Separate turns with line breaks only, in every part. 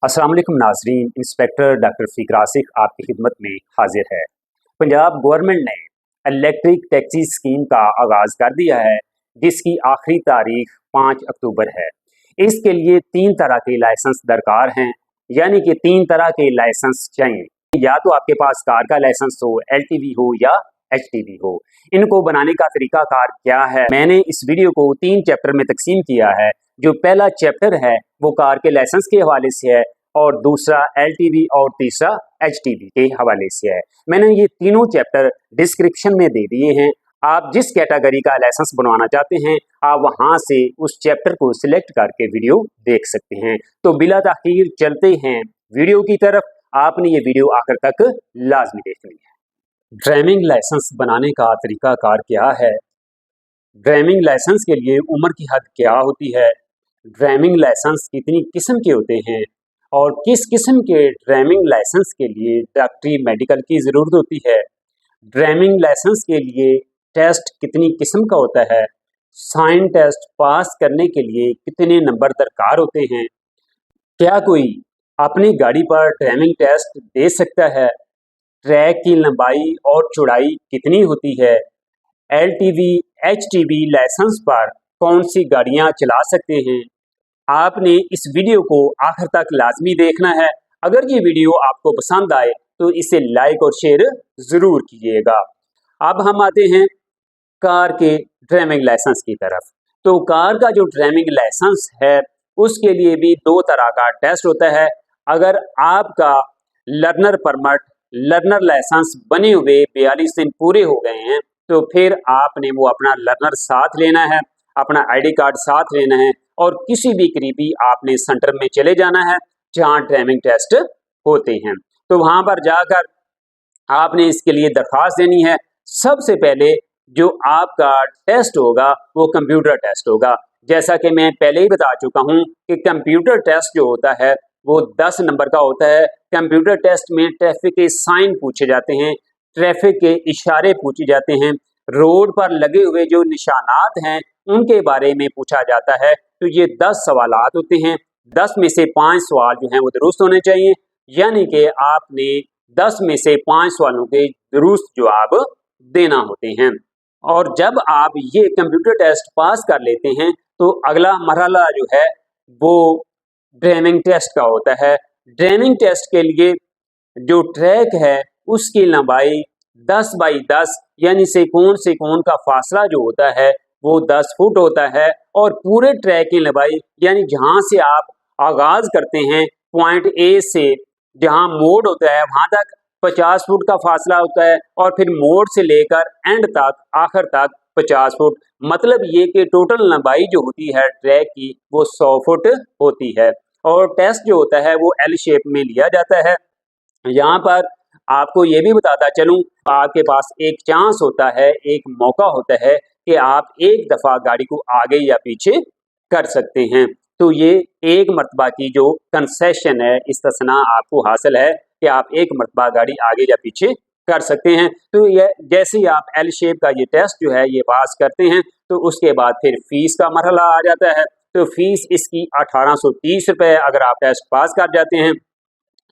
अस्सलाम वालेकुम नाज़रीन, इंस्पेक्टर डॉक्टर फ़ीक रासिक आपकी खिदमत में हाजिर है। पंजाब गवर्नमेंट ने इलेक्ट्रिक टैक्सी स्कीम का आगाज़ कर दिया है, जिसकी आखिरी तारीख 5 अक्टूबर है। इसके लिए 3 तरह के लाइसेंस दरकार हैं, यानी कि 3 तरह के लाइसेंस चाहिए। या तो आपके पास कार का लाइसेंस हो, एलटीवी हो या एचटीवी हो। इनको बनाने का तरीकाकार क्या है, मैंने इस वीडियो को 3 चैप्टर में तकसीम किया है। जो पहला चैप्टर है वो कार के लाइसेंस के हवाले से है, और दूसरा एलटीवी और तीसरा एचटीवी के हवाले से है। मैंने ये तीनों चैप्टर डिस्क्रिप्शन में दे दिए हैं। आप जिस कैटेगरी का लाइसेंस बनवाना चाहते हैं, आप वहां से उस चैप्टर को सिलेक्ट करके वीडियो देख सकते हैं। तो बिला ताखीर चलते हैं वीडियो की तरफ। आपने ये वीडियो आखिर तक लाजमी देखनी है। ड्राइविंग लाइसेंस बनाने का तरीकाकार क्या है, ड्राइविंग लाइसेंस के लिए उम्र की हद क्या होती है, ड्राइविंग लाइसेंस कितनी किस्म के होते हैं, और किस किस्म के ड्राइविंग लाइसेंस के लिए डॉक्टरी मेडिकल की ज़रूरत होती है, ड्राइविंग लाइसेंस के लिए टेस्ट कितनी किस्म का होता है, साइन टेस्ट पास करने के लिए कितने नंबर दरकार होते हैं, क्या कोई अपनी गाड़ी पर ड्राइविंग टेस्ट दे सकता है, ट्रैक की लंबाई और चौड़ाई कितनी होती है, एलटीवी एचटीवी लाइसेंस पर कौन सी गाड़ियां चला सकते हैं। आपने इस वीडियो को आखिर तक लाजमी देखना है। अगर ये वीडियो आपको पसंद आए तो इसे लाइक और शेयर ज़रूर कीजिएगा। अब हम आते हैं कार के ड्राइविंग लाइसेंस की तरफ। तो कार का जो ड्राइविंग लाइसेंस है उसके लिए भी 2 तरह का टेस्ट होता है। अगर आपका लर्नर परमिट, लर्नर लाइसेंस बने हुए 42 दिन पूरे हो गए हैं, तो फिर आपने वो अपना लर्नर साथ लेना है, अपना आईडी कार्ड साथ लेना है, और किसी भी करीबी आपने सेंटर में चले जाना है जहां ड्राइविंग टेस्ट होते हैं। तो वहां पर जाकर आपने इसके लिए दरख्वास्त देनी है। सबसे पहले जो आपका टेस्ट होगा वो कंप्यूटर टेस्ट होगा। जैसा कि मैं पहले ही बता चुका हूं कि कंप्यूटर टेस्ट जो होता है वो 10 नंबर का होता है। कंप्यूटर टेस्ट में ट्रैफिक के साइन पूछे जाते हैं, ट्रैफिक के इशारे पूछे जाते हैं, रोड पर लगे हुए जो निशानात हैं उनके बारे में पूछा जाता है। तो ये 10 सवालात होते हैं। 10 में से 5 सवाल जो हैं वो दुरुस्त होने चाहिए, यानी कि आपने 10 में से 5 सवालों के दुरुस्त जवाब देना होते हैं। और जब आप ये कंप्यूटर टेस्ट पास कर लेते हैं तो अगला मरहला जो है वो ड्राइविंग टेस्ट का होता है। ड्राइविंग टेस्ट के लिए जो ट्रैक है उसकी लंबाई 10 बाई 10 यानी से कोन का फासला जो होता है वो 10 फुट होता है, और पूरे ट्रैक की लंबाई यानी जहां से आप आगाज करते हैं पॉइंट ए से जहां मोड़ होता है वहां तक 50 फुट का फासला होता है, और फिर मोड़ से लेकर एंड तक आखिर तक 50 फुट। मतलब ये कि टोटल लंबाई जो होती है ट्रैक की वो 100 फुट होती है। और टेस्ट जो होता है वो एल शेप में लिया जाता है। यहाँ पर आपको ये भी बताता चलूं, आपके पास एक चांस होता है, एक मौका होता है कि आप एक दफ़ा गाड़ी को आगे या पीछे कर सकते हैं। तो ये एक मरतबा की जो कंसेशन है, इस्तिस्ना आपको हासिल है कि आप एक मरतबा गाड़ी आगे या पीछे कर सकते हैं। तो ये जैसे ही आप एल शेप का ये टेस्ट जो है ये पास करते हैं तो उसके बाद फिर फीस का मरहला आ जाता है। तो फीस इसकी 1830 रुपये अगर आप टेस्ट पास कर जाते हैं।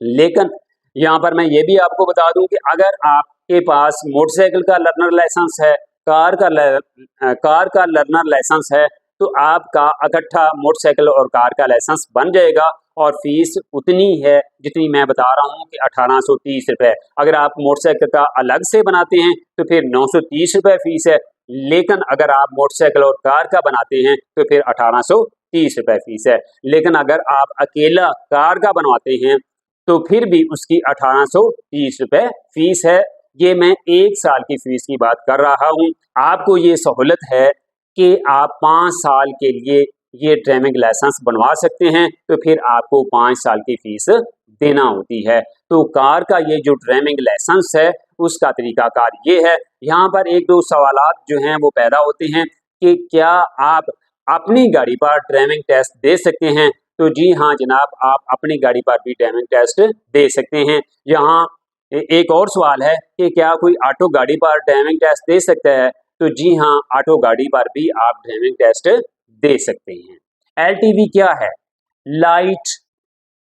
लेकिन यहाँ पर मैं ये भी आपको बता दूं कि अगर आपके पास मोटरसाइकिल का लर्नर लाइसेंस है, कार का लर्नर लाइसेंस है, तो आपका इकट्ठा मोटरसाइकिल और कार का लाइसेंस बन जाएगा, और फीस उतनी है जितनी मैं बता रहा हूँ कि 1830 रुपये। अगर आप मोटरसाइकिल का अलग से बनाते हैं तो फिर 930 रुपये फीस है, लेकिन अगर आप मोटरसाइकिल और कार का बनाते हैं तो फिर 1830 रुपये फीस है। लेकिन अगर आप अकेला कार का बनवाते हैं तो फिर भी उसकी 1830 रुपये फीस है। ये मैं 1 साल की फीस की बात कर रहा हूँ। आपको ये सहूलत है कि आप 5 साल के लिए ये ड्राइविंग लाइसेंस बनवा सकते हैं, तो फिर आपको 5 साल की फीस देना होती है। तो कार का ये जो ड्राइविंग लाइसेंस है उसका तरीकाकार ये है। यहाँ पर 1-2 सवालात जो हैं वो पैदा होते हैं कि क्या आप अपनी गाड़ी पर ड्राइविंग टेस्ट दे सकते हैं। तो जी हाँ जनाब, आप अपनी गाड़ी पर भी ड्राइविंग टेस्ट दे सकते हैं। यहाँ एक और सवाल है कि क्या कोई ऑटो गाड़ी पर ड्राइविंग टेस्ट दे सकता है। तो जी हाँ, ऑटो गाड़ी पर भी आप ड्राइविंग टेस्ट दे सकते हैं। एलटीवी क्या है? Light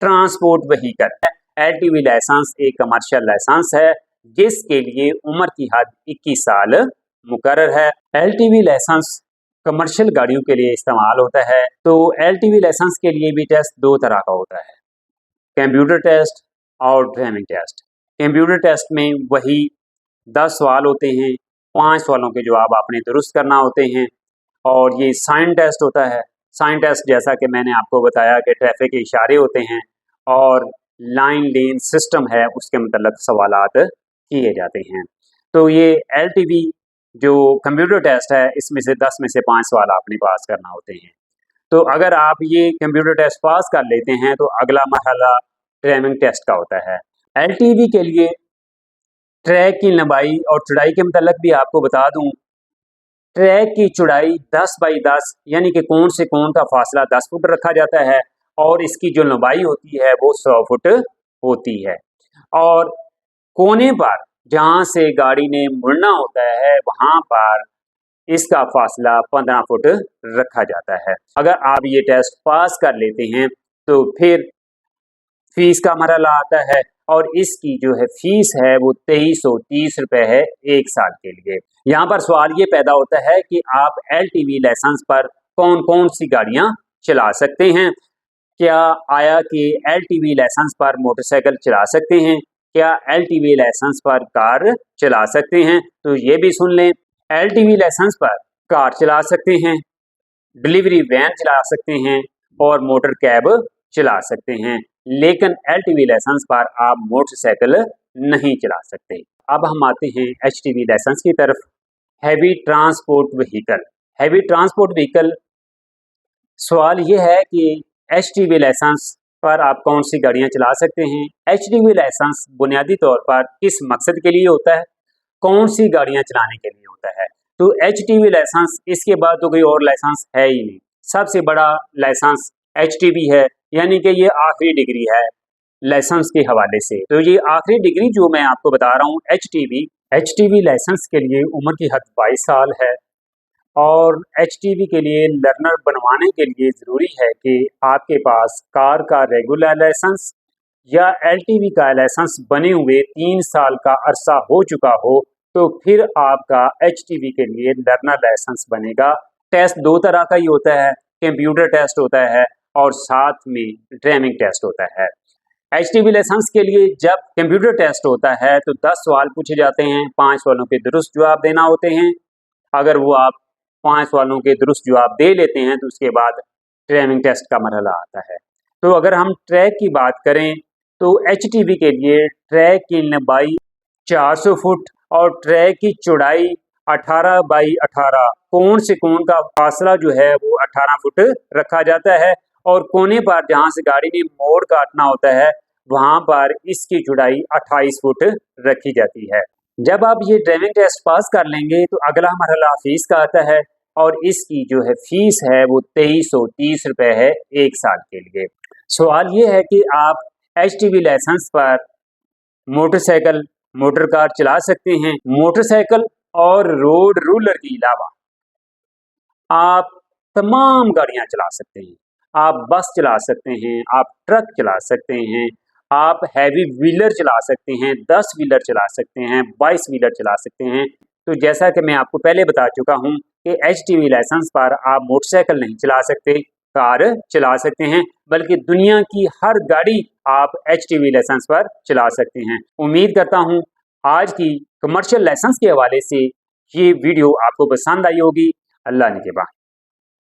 transport vehicle. LTV license एक कमर्शियल लाइसेंस है जिसके लिए उम्र की हद 21 साल मुकर्रर है। एलटीवी लाइसेंस कमर्शियल गाड़ियों के लिए इस्तेमाल होता है। तो एलटीवी लाइसेंस के लिए भी टेस्ट दो तरह का होता है, कंप्यूटर टेस्ट और ड्राइविंग टेस्ट। कंप्यूटर टेस्ट में वही 10 सवाल होते हैं, 5 सवालों के जवाब आपने दुरुस्त करना होते हैं। और ये साइन टेस्ट होता है। साइन टेस्ट जैसा कि मैंने आपको बताया कि ट्रैफिक के इशारे होते हैं और लाइन लेन सिस्टम है, उसके मतलब सवालात किए जाते हैं। तो ये एलटीवी जो कंप्यूटर टेस्ट है, इसमें से 10 में से 5 सवाल आपने पास करना होते हैं। तो अगर आप ये कंप्यूटर टेस्ट पास कर लेते हैं तो अगला मरहला ड्राइविंग टेस्ट का होता है। एलटीवी के लिए ट्रैक की लंबाई और चौड़ाई के मतलब भी आपको बता दूं, ट्रैक की चौड़ाई 10 बाई 10 यानी कि कोण से कोण का फासला 10 फुट रखा जाता है और इसकी जो लंबाई होती है वो 100 फुट होती है। और कोने पर जहाँ से गाड़ी ने मुड़ना होता है वहाँ पर इसका फासला 15 फुट रखा जाता है। अगर आप ये टेस्ट पास कर लेते हैं तो फिर फीस का मरहला आता है और इसकी जो है फीस है वो 2330 रुपये है 1 साल के लिए। यहाँ पर सवाल ये पैदा होता है कि आप एलटीवी लाइसेंस पर कौन कौन सी गाड़ियाँ चला सकते हैं। क्या आया कि एलटीवी लाइसेंस पर मोटरसाइकिल चला सकते हैं, क्या एलटीवी लाइसेंस पर कार चला सकते हैं? तो ये भी सुन लें, एलटीवी लाइसेंस पर कार चला सकते हैं, डिलीवरी वैन चला सकते हैं और मोटर कैब चला सकते हैं, लेकिन एलटीवी लाइसेंस पर आप मोटरसाइकिल नहीं चला सकते। अब हम आते हैं एचटीवी लाइसेंस की तरफ। Heavy transport vehicle. Heavy transport vehicle, सवाल ये है कि एचटीवी लाइसेंस पर आप कौन सी गाड़ियां चला सकते हैं। एचटीवी लाइसेंस बुनियादी तौर पर किस मकसद के लिए होता है, कौन सी गाड़ियां चलाने के लिए होता है? तो एचटीवी लाइसेंस, इसके बाद तो कोई और लाइसेंस है ही नहीं। सबसे बड़ा लाइसेंस एचटीवी है, यानी कि ये आखिरी डिग्री है लाइसेंस के हवाले से। तो ये आखिरी डिग्री जो मैं आपको बता रहा हूँ एचटीवी लाइसेंस के लिए उम्र की हद 22 साल है। और एचटीवी के लिए लर्नर बनवाने के लिए ज़रूरी है कि आपके पास कार का रेगुलर लाइसेंस या एलटीवी का लाइसेंस बने हुए 3 साल का अरसा हो चुका हो, तो फिर आपका एचटीवी के लिए लर्नर लाइसेंस बनेगा। टेस्ट दो तरह का ही होता है, कंप्यूटर टेस्ट होता है और साथ में ड्राइविंग टेस्ट होता है। एचटीवी लाइसेंस के लिए जब कंप्यूटर टेस्ट होता है तो 10 सवाल पूछे जाते हैं, 5 सवालों के दुरुस्त जवाब देना होते हैं। अगर वो आप 5 सवालों के दुरुस्त जवाब दे लेते हैं तो उसके बाद ड्राइविंग टेस्ट का मरहला आता है। तो अगर हम ट्रैक की बात करें तो एचटीवी के लिए ट्रैक की लंबाई 400 फुट और ट्रैक की चौड़ाई 18 बाई 18, कोण से कोण का फासला जो है वो 18 फुट रखा जाता है और कोने पर जहाँ से गाड़ी ने मोड़ काटना होता है वहाँ पर इसकी चौड़ाई 28 फुट रखी जाती है। जब आप ये ड्राइविंग टेस्ट पास कर लेंगे तो अगला मरहला फीस का आता है और इसकी जो है फीस है वो 2330 रुपये है 1 साल के लिए। सवाल ये है कि आप एचटीवी लाइसेंस पर मोटरसाइकिल, मोटर कार चला सकते हैं। मोटरसाइकिल और रोड रूलर के अलावा आप तमाम गाड़ियां चला सकते हैं। आप बस चला सकते हैं, आप ट्रक चला सकते हैं, आप हैवी व्हीलर चला सकते हैं, 10 व्हीलर चला सकते हैं, 22 व्हीलर चला सकते हैं। तो जैसा कि मैं आपको पहले बता चुका हूं कि एचटीवी लाइसेंस पर आप मोटरसाइकिल नहीं चला सकते, कार चला सकते हैं, बल्कि दुनिया की हर गाड़ी आप एचटीवी लाइसेंस पर चला सकते हैं। उम्मीद करता हूं आज की कमर्शियल लाइसेंस के हवाले से ये वीडियो आपको पसंद आई होगी। अल्लाह ने के बाद।